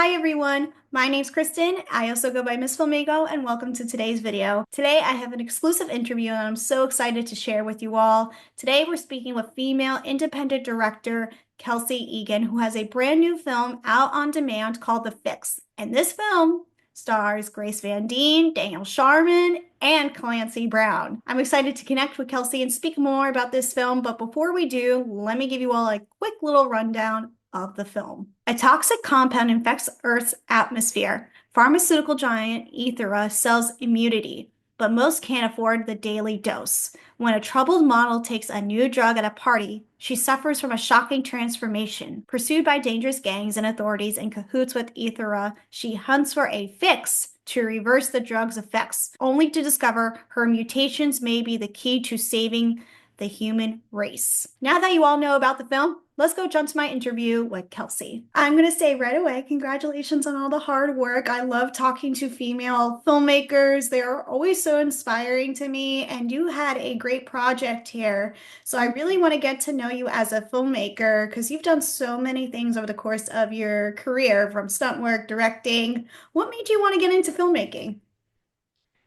Hi everyone, my name's Kristen. I also go by Ms.Filmingo and welcome to today's video. Today I have an exclusive interview and I'm so excited to share with you all. Today we're speaking with female independent director Kelsey Egan, who has a brand new film out on demand called The Fix. And this film stars Grace Van Dien, Daniel Sharman, and Clancy Brown. I'm excited to connect with Kelsey and speak more about this film, but before we do, let me give you all a quick little rundown of the film. A toxic compound infects Earth's atmosphere. Pharmaceutical giant Aethera sells immunity, but most can't afford the daily dose. When a troubled model takes a new drug at a party, she suffers from a shocking transformation. Pursued by dangerous gangs and authorities in cahoots with Aethera, she hunts for a fix to reverse the drug's effects, only to discover her mutations may be the key to saving the human race. Now that you all know about the film, let's go jump to my interview with Kelsey. I'm going to say right away, congratulations on all the hard work. I love talking to female filmmakers. They are always so inspiring to me, and you had a great project here. So I really want to get to know you as a filmmaker because you've done so many things over the course of your career, from stunt work, directing. What made you want to get into filmmaking?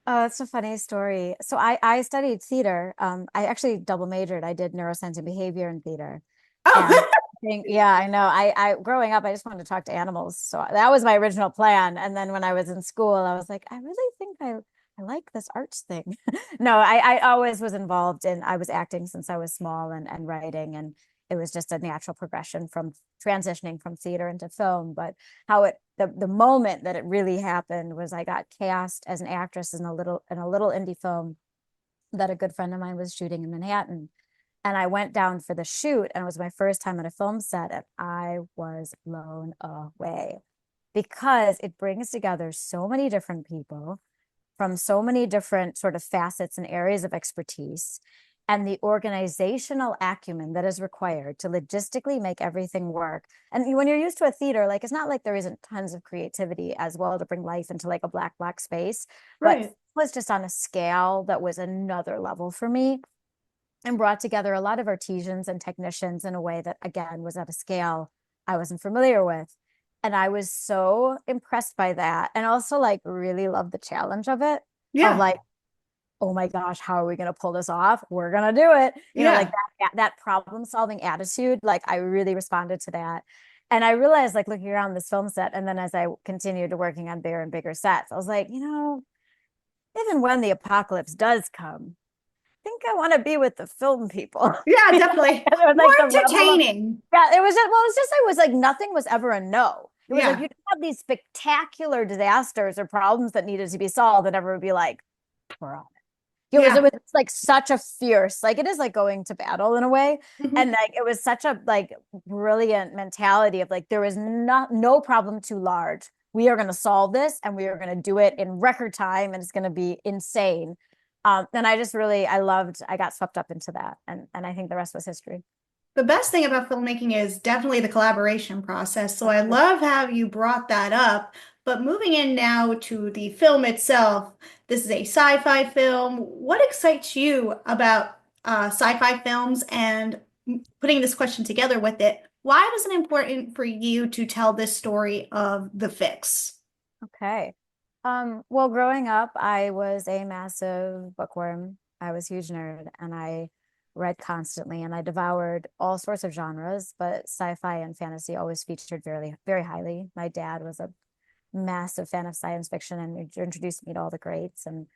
Oh, it's a funny story. So I studied theater. I actually double majored. I did neuroscience and behavior in theater. And Oh, yeah, I know. I growing up, I just wanted to talk to animals. So that was my original plan. And then when I was in school, I was like, I really think I like this arts thing. No, I always was involved in, I was acting since I was small and writing. And it was just a natural progression from transitioning from theater into film. But how it the moment that it really happened was I got cast as an actress in a little indie film that a good friend of mine was shooting in Manhattan. And I went down for the shoot, and it was my first time on a film set, and I was blown away because it brings together so many different people from so many different sort of facets and areas of expertise, and the organizational acumen that is required to logistically make everything work. And when you're used to a theater, like it's not like there isn't tons of creativity as well to bring life into like a black space, but it right. was just on a scale that was another level for me and brought together a lot of artisans and technicians in a way that again was at a scale I wasn't familiar with. And I was so impressed by that. And also like really loved the challenge of it, of Yeah. like, oh my gosh, how are we going to pull this off? We're going to do it. Like Yeah. that problem solving attitude, like I really responded to that. And I realized like looking around this film set, and then as I continued to working on bigger and bigger sets, I was like, even when the apocalypse does come, I think I want to be with the film people. Yeah, definitely. It was More like the rebel of, entertaining. yeah, it was just like nothing was ever a no. It was like Yeah. you'd have these spectacular disasters or problems that needed to be solved, and everyone would be like, we're on it Yeah. was like such a fierce, like it is like going to battle in a way. Mhm. And like it was such a like brilliant mentality of like there is no problem too large. We are going to solve this and we are going to do it in record time and it's going to be insane. And I just really I got swept up into that, and I think the rest was history. The best thing about filmmaking is definitely the collaboration process. So I love how you brought that up. But moving in now to the film itself, this is a sci-fi film. What excites you about sci-fi films? And putting this question together with it, why was it important for you to tell this story of the fix? Okay. Well, growing up, I was a massive bookworm. I was a huge nerd and I read constantly and I devoured all sorts of genres, but sci-fi and fantasy always featured very, very highly. My dad was a massive fan of science fiction and introduced me to all the greats, and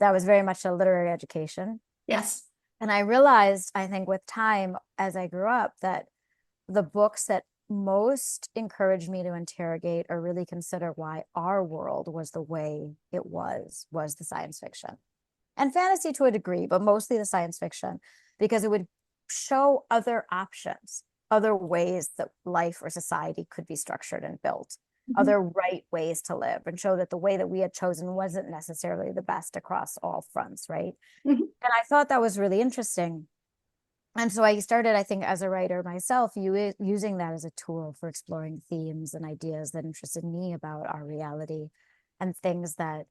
that was very much a literary education. Yes. And I realized, I think, with time as I grew up, that the books that most encouraged me to interrogate or really consider why our world was the way it was the science fiction and fantasy to a degree, but mostly the science fiction, because it would show other options, other ways that life or society could be structured and built, Mhm. other right ways to live, and show that the way that we had chosen wasn't necessarily the best across all fronts, right? Mhm. And I thought that was really interesting. And so I started, I think, as a writer myself, using that as a tool for exploring themes and ideas that interested me about our reality and things that,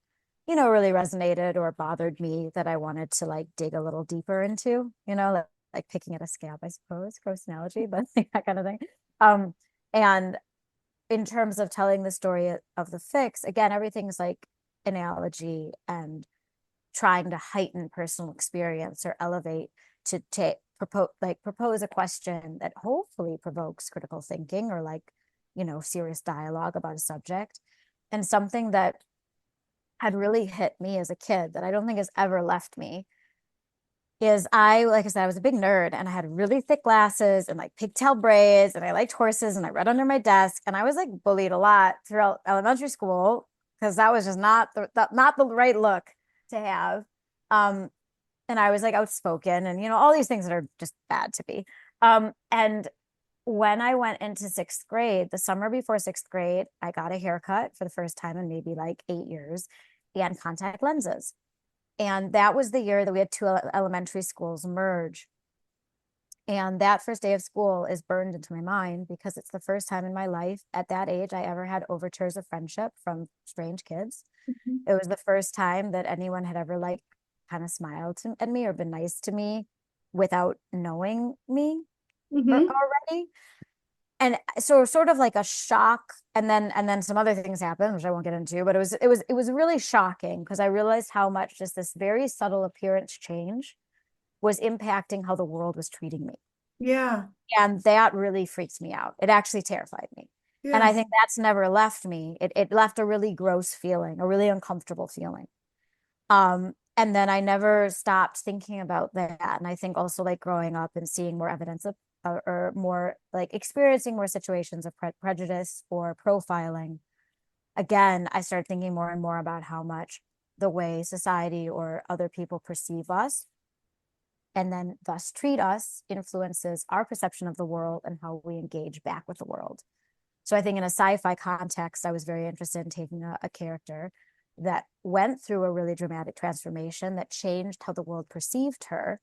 really resonated or bothered me that I wanted to like dig a little deeper into, like picking at a scab, I suppose, gross analogy, but like that kind of thing. And in terms of telling the story of the fix, again, everything's like analogy and trying to heighten personal experience or elevate to take propose a question that hopefully provokes critical thinking or like, serious dialogue about a subject. And something that had really hit me as a kid that I don't think has ever left me is like I said, I was a big nerd and I had really thick glasses and like pigtail braids and I liked horses and I read under my desk and I was like bullied a lot throughout elementary school because that was just not the right look to have. Um, and I was like outspoken and all these things that are just bad to be. And when I went into sixth grade, the summer before sixth grade, I got a haircut for the first time in maybe like 8 years and contact lenses. And that was the year that we had two elementary schools merge. And that first day of school is burned into my mind because it's the first time in my life at that age I ever had overtures of friendship from strange kids. Mhm. It was the first time that anyone had ever like kind of smiled at me or been nice to me without knowing me Mhm. already. And so sort of like a shock, and then some other things happened which I won't get into, but it was really shocking because I realized how much just this very subtle appearance change was impacting how the world was treating me. Yeah. And that really freaked me out. It actually terrified me. And I Yeah. think that's never left me. It left a really gross feeling, a really uncomfortable feeling. And then I never stopped thinking about that. And I think also like growing up and seeing more evidence of or more like experiencing more situations of prejudice or profiling. Again, I started thinking more and more about how much the way society or other people perceive us and then thus treat us influences our perception of the world and how we engage back with the world. So I think in a sci-fi context, I was very interested in taking a character that went through a really dramatic transformation that changed how the world perceived her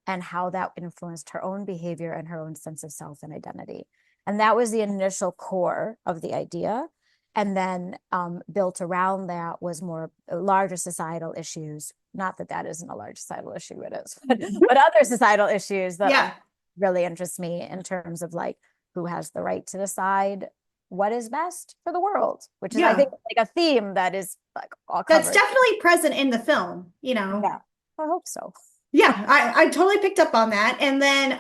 and how that influenced her own behavior and her own sense of self and identity. And that was the initial core of the idea. And then built around that was more larger societal issues. Not that that isn't a large societal issue, it is, but other societal issues that Yeah. really interest me in terms of like who has the right to decide what is best for the world, which is, I Yeah. think, like a theme that is like all That's covered. definitely present in the film. Yeah, I hope so. Yeah, I totally picked up on that. And then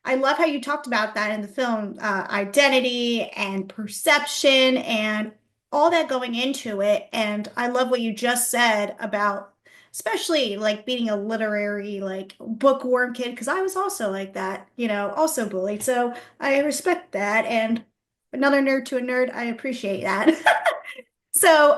I love how you talked about that in the film, identity and perception and all that going into it. And I love what you just said about especially like being a literary like bookworm kid, because I was also like that, also bullied. So I respect that. And another nerd to a nerd, I appreciate that. So,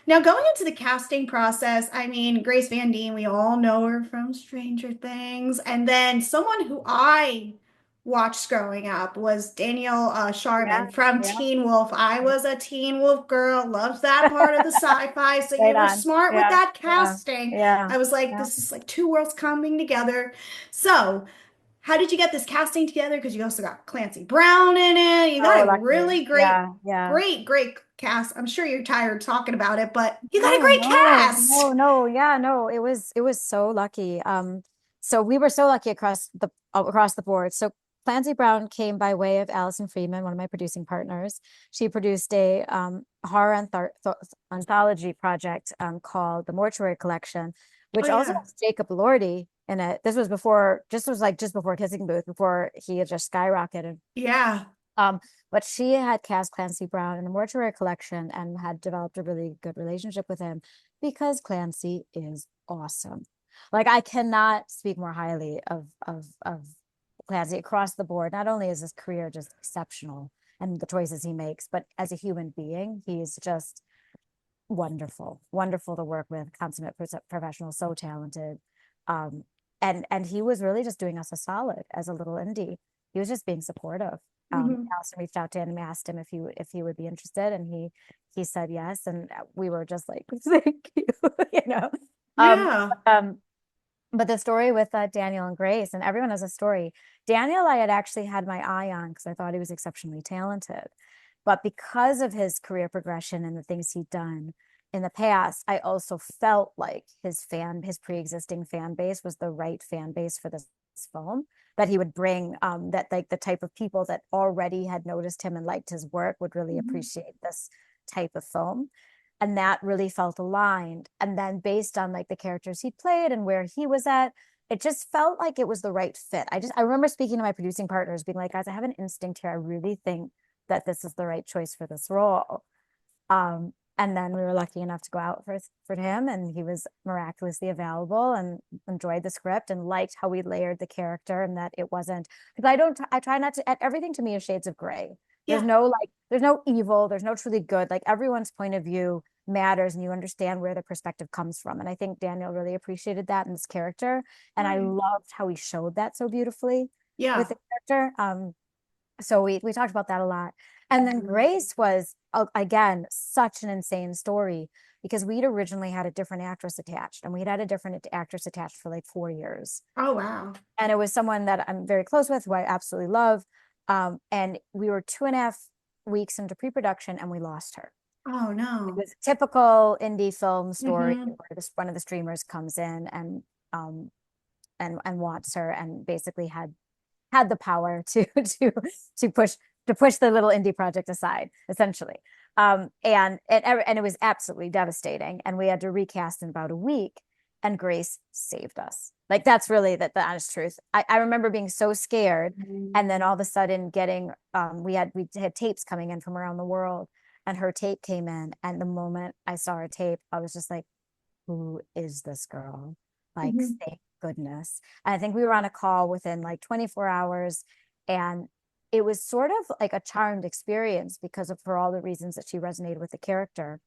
now going into the casting process, I mean, Grace Van Dien, we all know her from Stranger Things. And then someone who I watched growing up was Danielle Yeah, Sharman from yeah, Teen Wolf. I was a Teen Wolf girl, loved that part of the sci-fi. So you right were on. smart with Yeah, that yeah, casting. yeah, I was like, yeah. this is like two worlds coming together. So, how did you get this casting together? Because you also got Clancy Brown in it. You So got a lucky. really great, Yeah, yeah. great cast. I'm sure you're tired talking about it, but you got a No, great no, cast. no, no. Yeah, no. It was so lucky. So we were so lucky across the board. So Clancy Brown came by way of Allison Freeman, one of my producing partners. She produced a horror anthology project called The Mortuary Collection, Oh which also yeah. has Jacob Elordi in it. Just before Kissing Booth, before he had just skyrocketed. Yeah. Um, but she had cast Clancy Brown in the Mortuary Collection and had developed a really good relationship with him because Clancy is awesome. Like I cannot speak more highly of Clancy across the board. Not only is his career just exceptional and the choices he makes, but as a human being, he's just wonderful, wonderful to work with, consummate professional, so talented. Um, and he was really just doing us a solid as a little indie. He was just being supportive. Hmm. Allison reached out to him and asked him if he would be interested, and he said yes, and we were just like, thank you, you know. Um, Yeah. um, but the story with Daniel and Grace, and everyone has a story. Daniel, I had actually had my eye on because I thought he was exceptionally talented. But because of his career progression and the things he'd done, in the past, I also felt like his pre-existing fan base was the right fan base for this film, that he would bring, that like the type of people that already had noticed him and liked his work would really Mhm. appreciate this type of film. And that really felt aligned. And then based on like the characters he played and where he was at, it just felt like it was the right fit. I remember speaking to my producing partners, being like, guys, I have an instinct here. I really think that this is the right choice for this role. And then we were lucky enough to go out for him, and he was miraculously available and enjoyed the script and liked how we layered the character, and that it wasn't, because I try not to, everything to me is shades of gray. Yeah. There's no evil, there's no truly good. Like everyone's point of view matters, and you understand where the perspective comes from. And I think Daniel really appreciated that in this character, and I Right. loved how he showed that so beautifully with Yeah. the character. So we talked about that a lot. And then Grace was, again, such an insane story, because we'd originally had a different actress attached, and we'd had a different actress attached for like 4 years. Oh, wow. And it was someone that I'm very close with, who I absolutely love. And we were 2.5 weeks into pre-production, and we lost her. Oh, It no. was a typical indie film story Hmm. where one of the streamers comes in um and wants her, and basically had the power to push the little indie project aside, essentially. And it was absolutely devastating. And we had to recast in about a week, and Grace saved us. Like that's really the honest truth. I remember being so scared, and then all of a sudden getting we had tapes coming in from around the world, and her tape came in, and the moment I saw her tape, I was just like, who is this girl? Like, Hmm. thank goodness. And I think we were on a call within like 24 hours. And it was sort of like a charmed experience because of for all the reasons that she resonated with the character,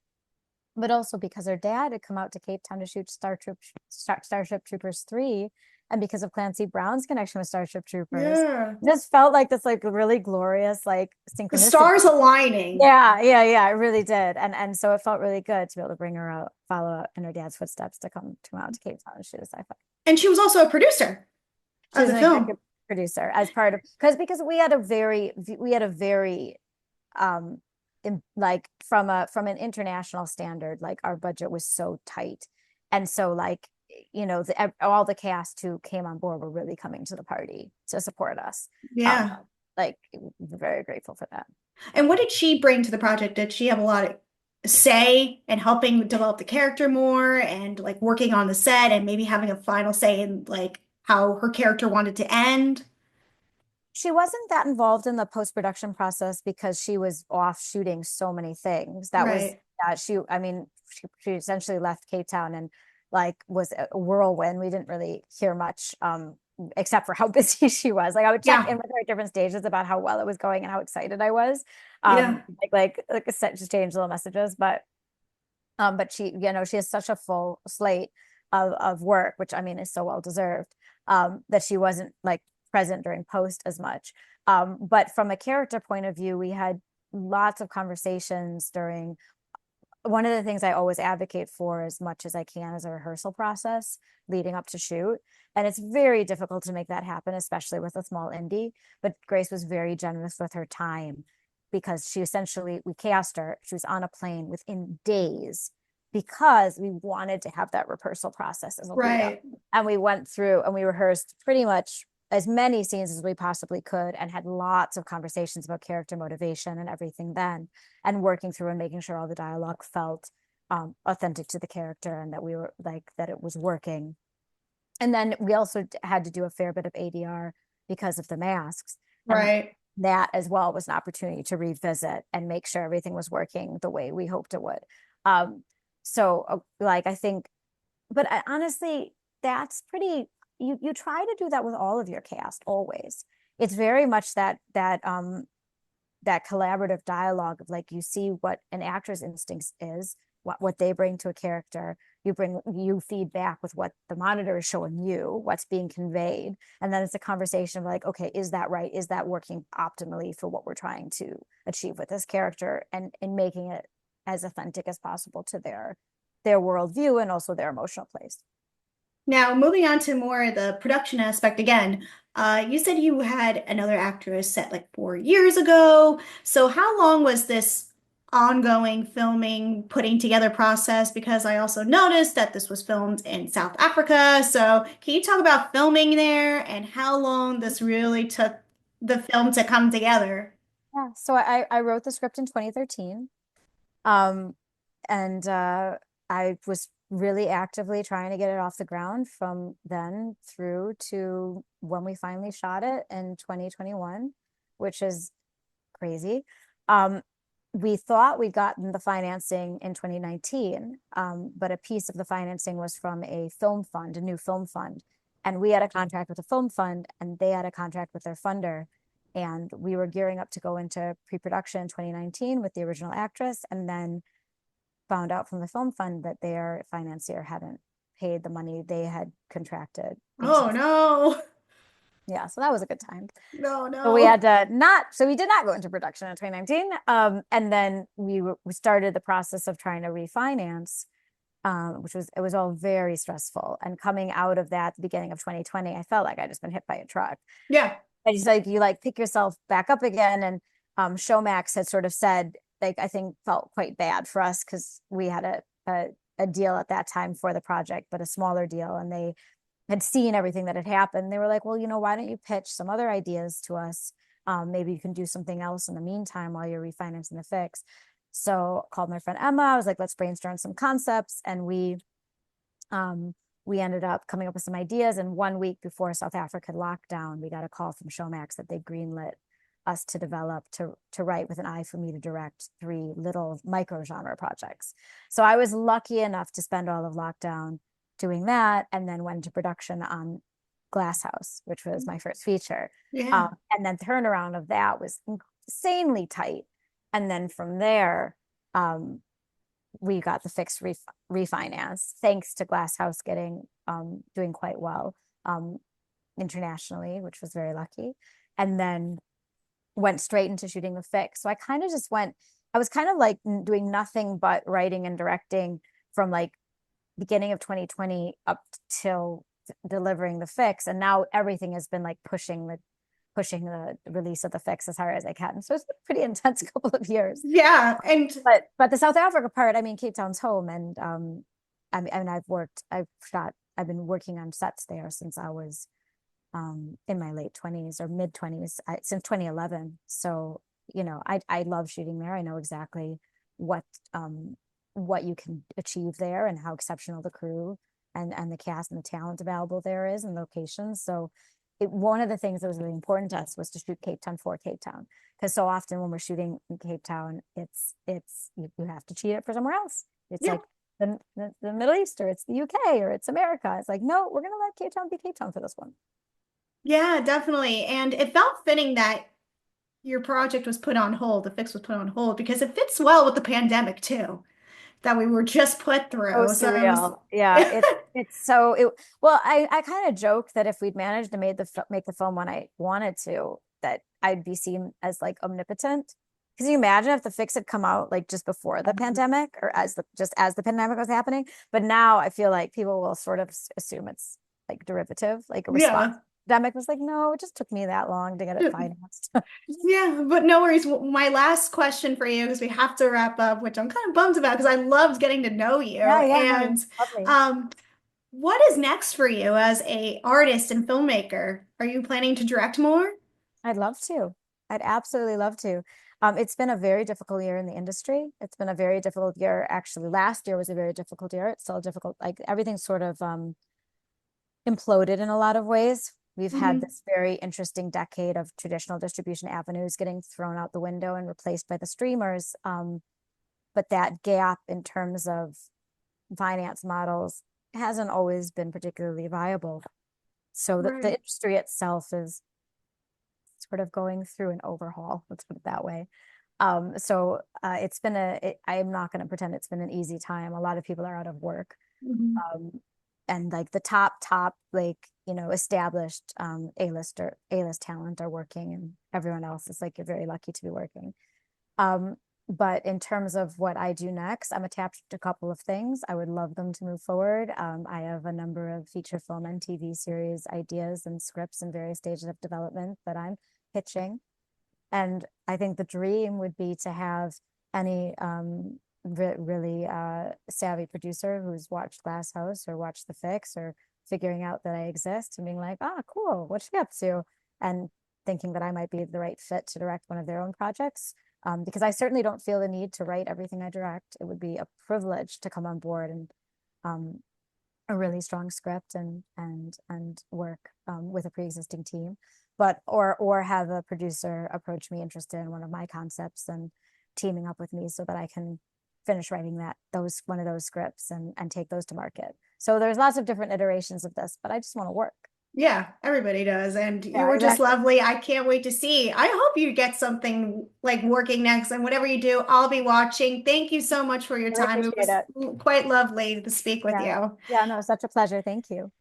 but also because her dad had come out to Cape Town to shoot Starship Troopers 3. And because of Clancy Brown's connection with Starship Troopers, Yeah. it just felt like this like really glorious like The synchronicity. stars aligning. Yeah, it really did. And so it felt really good to be able to bring her out, follow in her dad's footsteps, to come out to Cape Town and shoot a sci-fi. And she was also a producer She of was the an film. executive producer as part of, because we had a very like from an international standard, like our budget was so tight. And so like, all the cast who came on board were really coming to the party to support us. Um, Yeah. like we're very grateful for that. And what did she bring to the project? Did she have a lot of say in helping develop the character more and like working on the set and maybe having a final say in like how her character wanted to end? She wasn't that involved in the post-production process because she was off shooting so many things. That was Right. that she, I mean, she essentially left Cape Town and like was a whirlwind. We didn't really hear much, except for how busy she was. Like I would check Yeah. in with her at different stages about how well it was going and how excited I was. Yeah. Like I said, just change little messages, but she, she has such a full slate of work, which I mean is so well deserved, that she wasn't like present during post as much. But from a character point of view, we had lots of conversations during. One of the things I always advocate for as much as I can is a rehearsal process leading up to shoot. And it's very difficult to make that happen, especially with a small indie. But Grace was very generous with her time, because we cast her, she was on a plane within days, because we wanted to have that rehearsal process as a lead up. Right. And we went through and we rehearsed pretty much as many scenes as we possibly could, and had lots of conversations about character motivation and everything then, and working through and making sure all the dialogue felt authentic to the character, and that we were like that it was working. And then we also had to do a fair bit of ADR because of the masks, and Right. that as well was an opportunity to revisit and make sure everything was working the way we hoped it would. So like I think, but honestly, that's pretty. You try to do that with all of your cast always. It's very much that collaborative dialogue of like, you see what an actor's instincts is, what they bring to a character, you feed back with what the monitor is showing you, what's being conveyed, and then it's a conversation of like, okay, is that right, is that working optimally for what we're trying to achieve with this character, and making it as authentic as possible to their worldview and also their emotional place. Now, moving on to more of the production aspect again, you said you had another actress set like 4 years ago. So how long was this ongoing filming, putting together process? Because I also noticed that this was filmed in South Africa. So can you talk about filming there and how long this really took the film to come together? Yeah. So I wrote the script in 2013. Um, and I was really actively trying to get it off the ground from then through to when we finally shot it in 2021, which is crazy. Um, we thought we'd gotten the financing in 2019, but a piece of the financing was from a film fund, a new film fund. And we had a contract with a film fund, and they had a contract with their funder. And we were gearing up to go into pre-production in 2019 with the original actress, and then found out from the film fund that their financier hadn't paid the money they had contracted into Oh the film. no. Yeah, so that was a good time. No, So we no. had to not, so we did not go into production in 2019. And then we started the process of trying to refinance, which was, it was all very stressful. And coming out of that, the beginning of 2020, I felt like I just been hit by a truck. Yeah. I just like, you like pick yourself back up again. And Showmax had sort of said, like, I think felt quite bad for us because we had a deal at that time for the project, but a smaller deal. And they had seen everything that had happened. They were like, well, why don't you pitch some other ideas to us? Maybe you can do something else in the meantime while you're refinancing the fix. So I called my friend Emma. I was like, let's brainstorm some concepts. And we ended up coming up with some ideas. And 1 week before South Africa lockdown, we got a call from Showmax that they greenlit us to develop, to write with an eye for me to direct 3 little micro genre projects. So I was lucky enough to spend all of lockdown doing that, and then went to production on Glass House, which was my first feature. Yeah. And then turnaround of that was insanely tight. And then from there, we got the fixed refinance, thanks to Glass House getting doing quite well internationally, which was very lucky. And then went straight into shooting the fix. So I kind of just went, I was kind of like doing nothing but writing and directing from like beginning of 2020 up till delivering the fix. And now everything has been like pushing the release of the fix as hard as I can. So it's been a pretty intense couple of years. Yeah. And But the South Africa part, I mean, Cape Town's home, and I mean, I've been working on sets there since I was in my late 20s or mid 20s, since 2011. So, I love shooting there. I know exactly what what you can achieve there and how exceptional the crew and the cast and the talent available there is, and locations. So one of the things that was really important to us was to shoot Cape Town for Cape Town, because so often when we're shooting in Cape Town, you have to cheat it for somewhere else. It's yeah. like the Middle East, or it's the UK, or it's America. It's like, no, we're gonna let Cape Town be Cape Town for this one. Yeah, definitely. And it felt fitting that your project was put on hold, the fix was put on hold, because it fits well with the pandemic too, that we were just put So through. So surreal. Yeah, it's so it well, I kind of joke that if we'd managed to make the film when I wanted to, that I'd be seen as like omnipotent. Because you imagine if the fix had come out like just before the pandemic, or just as the pandemic was happening. But now I feel like people will sort of assume it's like derivative, like a response. yeah. Pandemic was like, no, it just took me that long to get it financed. Yeah, but no worries. My last question for you, because we have to wrap up, which I'm kind of bummed about because I loved getting to know you. Yeah, yeah, And no, lovely. um, what is next for you as a artist and filmmaker? Are you planning to direct more? I'd love to. I'd absolutely love to. It's been a very difficult year in the industry. It's been a very difficult year. Actually, last year was a very difficult year. It's still difficult. Like everything's sort of imploded in a lot of ways. We've had Hmm. this very interesting decade of traditional distribution avenues getting thrown out the window and replaced by the streamers. But that gap in terms of finance models hasn't always been particularly viable. So the Right. industry itself is sort of going through an overhaul, let's put it that way. It's been I'm not going to pretend it's been an easy time. A lot of people are out of work. Mhm. Um, and like the top, like, established A-list talent are working, and everyone else is like, you're very lucky to be working. Um, but in terms of what I do next, I'm attached to a couple of things. I would love them to move forward. I have a number of feature film and TV series ideas and scripts in various stages of development that I'm pitching. And I think the dream would be to have any really savvy producer who's watched Glass House or watched The Fix or figuring out that I exist and being like, ah, cool, what's she up to? And thinking that I might be the right fit to direct one of their own projects. Because I certainly don't feel the need to write everything I direct. It would be a privilege to come on board and um, a really strong script and work with a pre-existing team, but or have a producer approach me interested in one of my concepts and teaming up with me so that I can finish writing those one of those scripts and take those to market. So there's lots of different iterations of this, but I just want to work. Yeah, everybody does. And you Yeah, were just exactly. lovely. I can't wait to see. I hope you get something like working next, and whatever you do, I'll be watching. Thank you so much for your Really time. It appreciate was it. quite lovely to speak with Yeah. you. Yeah, no, such a pleasure. Thank you.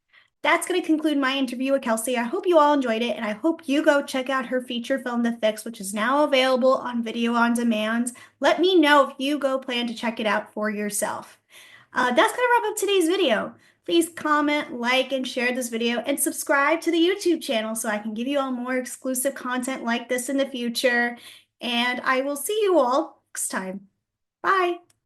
That's going to conclude my interview with Kelsey. I hope you all enjoyed it, and I hope you go check out her feature film, The Fix, which is now available on video on demand. Let me know if you go plan to check it out for yourself. That's going to wrap up today's video. Please comment, like, and share this video, and subscribe to the YouTube channel so I can give you all more exclusive content like this in the future. And I will see you all next time. Bye.